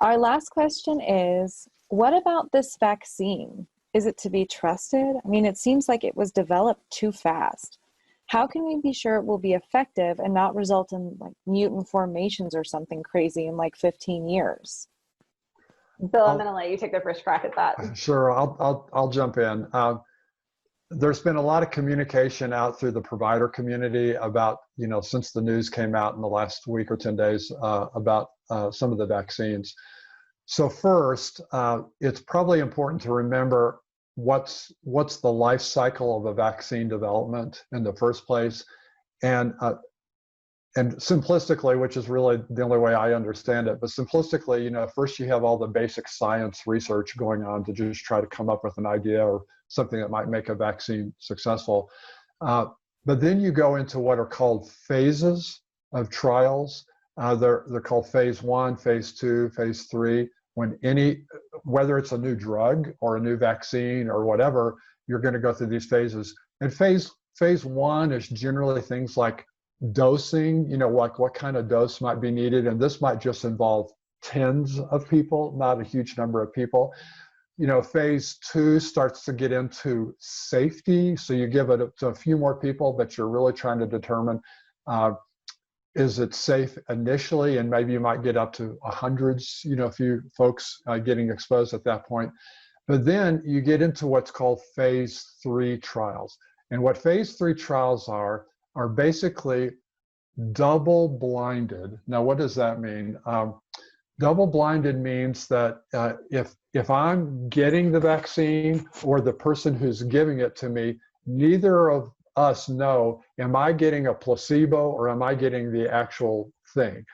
Our last question is, what about this vaccine? Is it to be trusted? I mean, it seems like it was developed too fast. How can we be sure it will be effective and not result in like mutant formations or something crazy in like 15 years? Bill, I'm going to let you take the first crack at that. Sure, I'll jump in. There's been a lot of communication out through the provider community about, since the news came out in the last week or 10 days about some of the vaccines. So first, it's probably important to remember what's the life cycle of a vaccine development in the first place. And simplistically, which is really the only way I understand it, but simplistically, first you have all the basic science research going on to just try to come up with an idea or something that might make a vaccine successful. But then you go into what are called phases of trials. They're called phase 1, phase 2, phase 3. Whether it's a new drug or a new vaccine or whatever, you're going to go through these phases. And phase 1 is generally things like dosing, like what kind of dose might be needed. And this might just involve tens of people, not a huge number of people. Phase 2 starts to get into safety. So you give it to a few more people, but you're really trying to determine, is it safe initially? And maybe you might get up to hundreds, a few folks getting exposed at that point. But then you get into what's called phase 3 trials. And what phase 3 trials are basically double-blinded. Now, what does that mean? Double-blinded means that if I'm getting the vaccine or the person who's giving it to me, neither of us know, am I getting a placebo or am I getting the actual thing?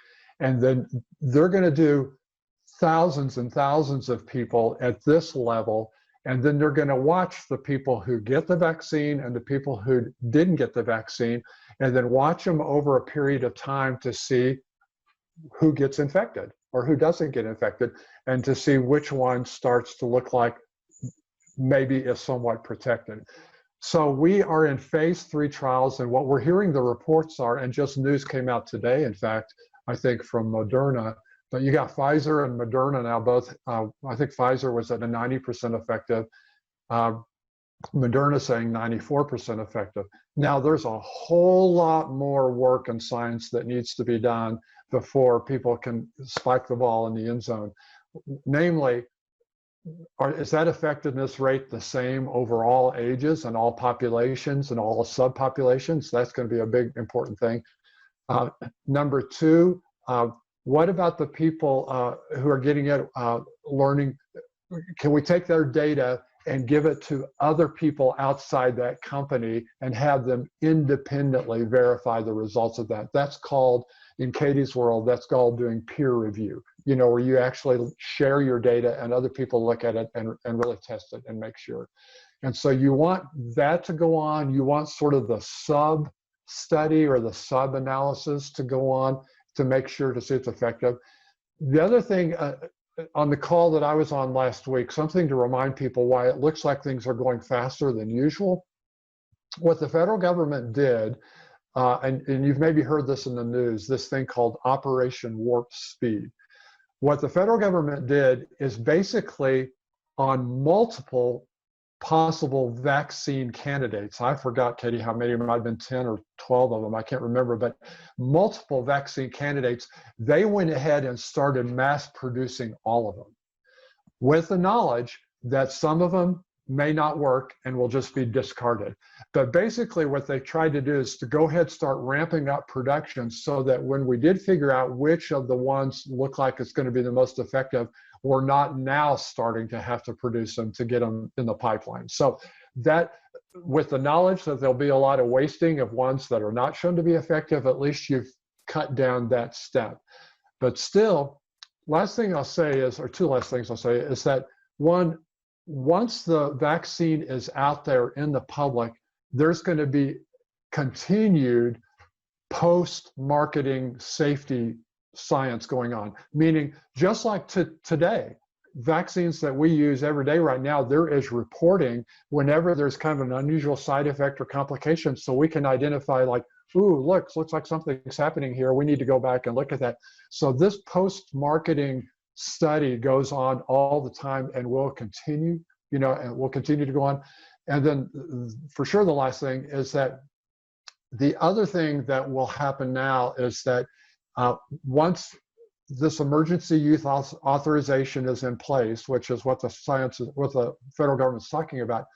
And then they're going to do thousands and thousands of people at this level, and then they're going to watch the people who get the vaccine and the people who didn't get the vaccine, and then watch them over a period of time to see who gets infected or who doesn't get infected, and to see which one starts to look like maybe is somewhat protected. So we are in phase 3 trials, and what we're hearing the reports are, and just news came out today, in fact, I think from Moderna, but you got Pfizer and Moderna now both, I think Pfizer was at a 90% effective, Moderna saying 94% effective. Now there's a whole lot more work and science that needs to be done before people can spike the ball in the end zone. Namely, is that effectiveness rate the same over all ages and all populations and all subpopulations? That's going to be a big important thing. Number 2, what about the people who are getting it, learning? Can we take their data and give it to other people outside that company and have them independently verify the results of that? That's called, in Katie's world, that's called doing peer review, where you actually share your data and other people look at it and really test it and make sure. And so you want that to go on. You want sort of the sub-study or the sub-analysis to go on to make sure to see it's effective. The other thing, on the call that I was on last week, something to remind people why it looks like things are going faster than usual. What the federal government did, and you've maybe heard this in the news, this thing called Operation Warp Speed. What the federal government did is basically on multiple possible vaccine candidates. I forgot, Katie, how many, it might have been 10 or 12 of them, I can't remember, but multiple vaccine candidates, they went ahead and started mass producing all of them with the knowledge that some of them may not work and will just be discarded. But basically what they tried to do is to go ahead, start ramping up production so that when we did figure out which of the ones look like it's going to be the most effective, we're not now starting to have to produce them to get them in the pipeline. So that, with the knowledge that there'll be a lot of wasting of ones that are not shown to be effective, at least you've cut down that step. But still, last thing I'll say is, or two last things I'll say, is that one, once the vaccine is out there in the public, there's going to be continued post-marketing safety science going on. Meaning, just like today, vaccines that we use every day right now, there is reporting whenever there's kind of an unusual side effect or complication, so we can identify like, ooh, looks like something's happening here. We need to go back and look at that. So this post-marketing study goes on all the time and will continue, and will continue to go on. And then for sure, the last thing is that the other thing that will happen now is that once this emergency use authorization is in place, which is what the federal government's talking about,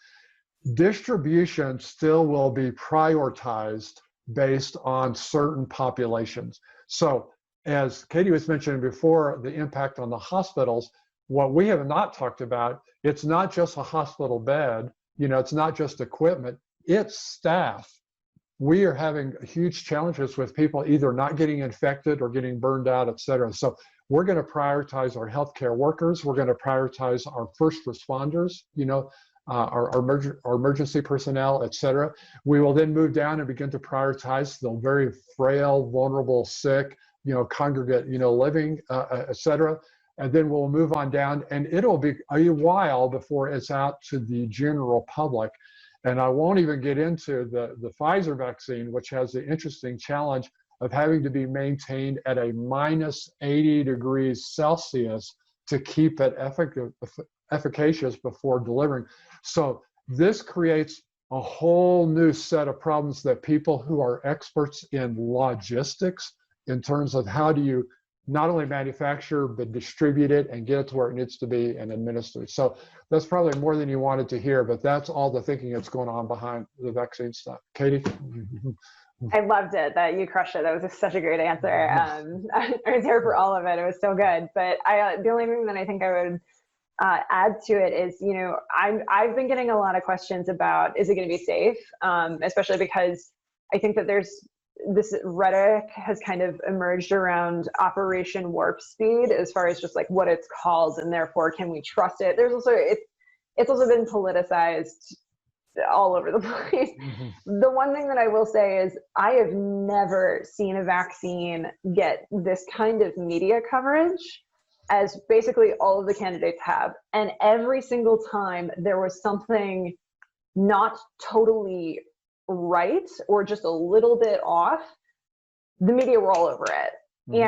distribution still will be prioritized based on certain populations. So as Katie was mentioning before, the impact on the hospitals, what we have not talked about, it's not just a hospital bed, it's not just equipment, it's staff. We are having huge challenges with people either not getting infected or getting burned out, et cetera. So we're going to prioritize our healthcare workers. We're going to prioritize our first responders, our emergency personnel, et cetera. We will then move down and begin to prioritize the very frail, vulnerable, sick, congregate, living, et cetera. And then we'll move on down, and it'll be a while before it's out to the general public. And I won't even get into the Pfizer vaccine, which has the interesting challenge of having to be maintained at a minus 80 degrees Celsius to keep it efficacious before delivering. So this creates a whole new set of problems that people who are experts in logistics, in terms of how do you not only manufacture, but distribute it and get it to where it needs to be and administer it. So that's probably more than you wanted to hear, but that's all the thinking that's going on behind the vaccine stuff. Katie? I loved it, that you crushed it. That was just such a great answer. I was here for all of it. It was so good. But the only thing that I think I would add to it is, I've been getting a lot of questions about, is it going to be safe? Especially because I think that this rhetoric has kind of emerged around Operation Warp Speed, as far as just like what it's called, and therefore can we trust it? There's also, it's also been politicized all over the place. Mm-hmm. The one thing that I will say is I have never seen a vaccine get this kind of media coverage as basically all of the candidates have. And every single time there was something not totally right or just a little bit off, the media were all over it. Mm-hmm.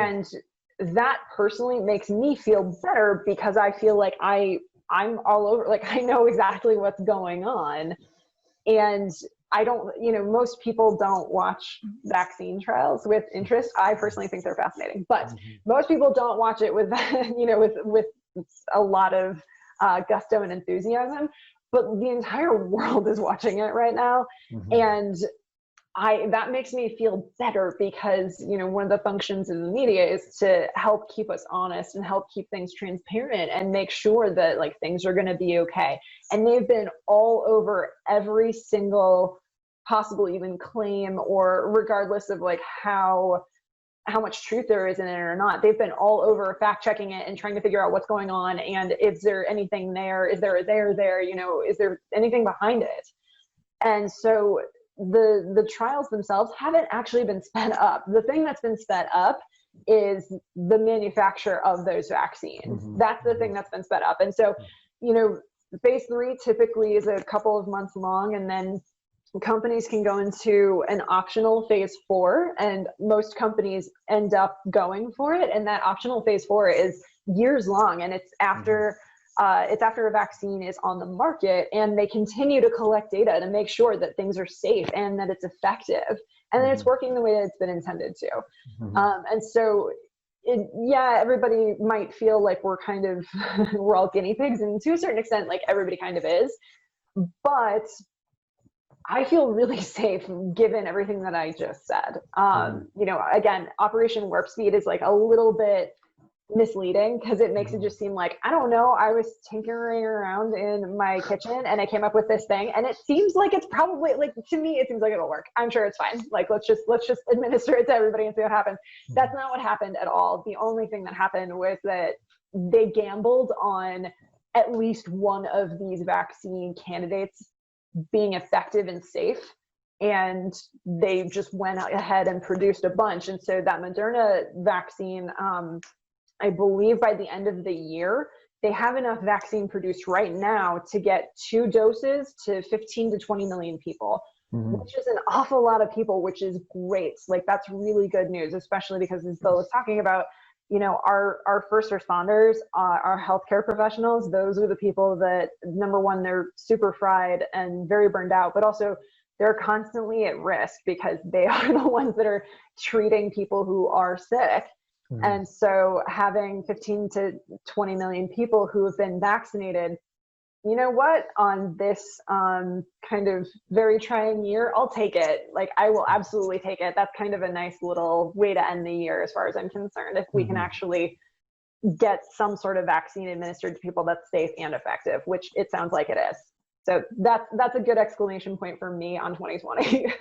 And that personally makes me feel better, because I feel like I'm all over, like I know exactly what's going on. And I don't, most people don't watch vaccine trials with interest. I personally think they're fascinating, but mm-hmm. most people don't watch it with, with a lot of gusto and enthusiasm. But the entire world is watching it right now. Mm-hmm. And that makes me feel better, because, one of the functions of the media is to help keep us honest and help keep things transparent and make sure that like things are going to be okay. And they've been all over every single possible even claim, or regardless of like how much truth there is in it or not, they've been all over fact checking it and trying to figure out what's going on. And is there anything there? Is there a there? Is there anything behind it? And so the trials themselves haven't actually been sped up. The thing that's been sped up is the manufacture of those vaccines. Mm-hmm. That's the thing that's been sped up. And so, phase 3 typically is a couple of months long, and then companies can go into an optional phase 4, and most companies end up going for it. And that optional phase 4 is years long, and it's after a vaccine is on the market, and they continue to collect data to make sure that things are safe and that it's effective and that it's working the way that it's been intended to. Mm-hmm. And so everybody might feel like we're kind of, we're all guinea pigs, and to a certain extent, like everybody kind of is, but I feel really safe given everything that I just said. Again, Operation Warp Speed is like a little bit misleading, because it makes it just seem like, I don't know, I was tinkering around in my kitchen and I came up with this thing, and it seems like it's probably, like, to me it seems like it'll work. I'm sure it's fine. Like, let's just administer it to everybody and see what happens. That's not what happened at all. The only thing that happened was that they gambled on at least one of these vaccine candidates being effective and safe, and they just went ahead and produced a bunch. And so that Moderna vaccine, I believe by the end of the year, they have enough vaccine produced right now to get 2 doses to 15 to 20 million people, mm-hmm. which is an awful lot of people, which is great. Like, that's really good news, especially because, as Bill was talking about, you know, our first responders, our healthcare professionals, those are the people that, number one, they're super fried and very burned out, but also they're constantly at risk because they are the ones that are treating people who are sick. Mm-hmm. And so having 15 to 20 million people who have been vaccinated, you know what, on this kind of very trying year, I'll take it. Like, I will absolutely take it. That's kind of a nice little way to end the year as far as I'm concerned, if we can actually get some sort of vaccine administered to people that's safe and effective, which it sounds like it is. So that's a good exclamation point for me on 2020.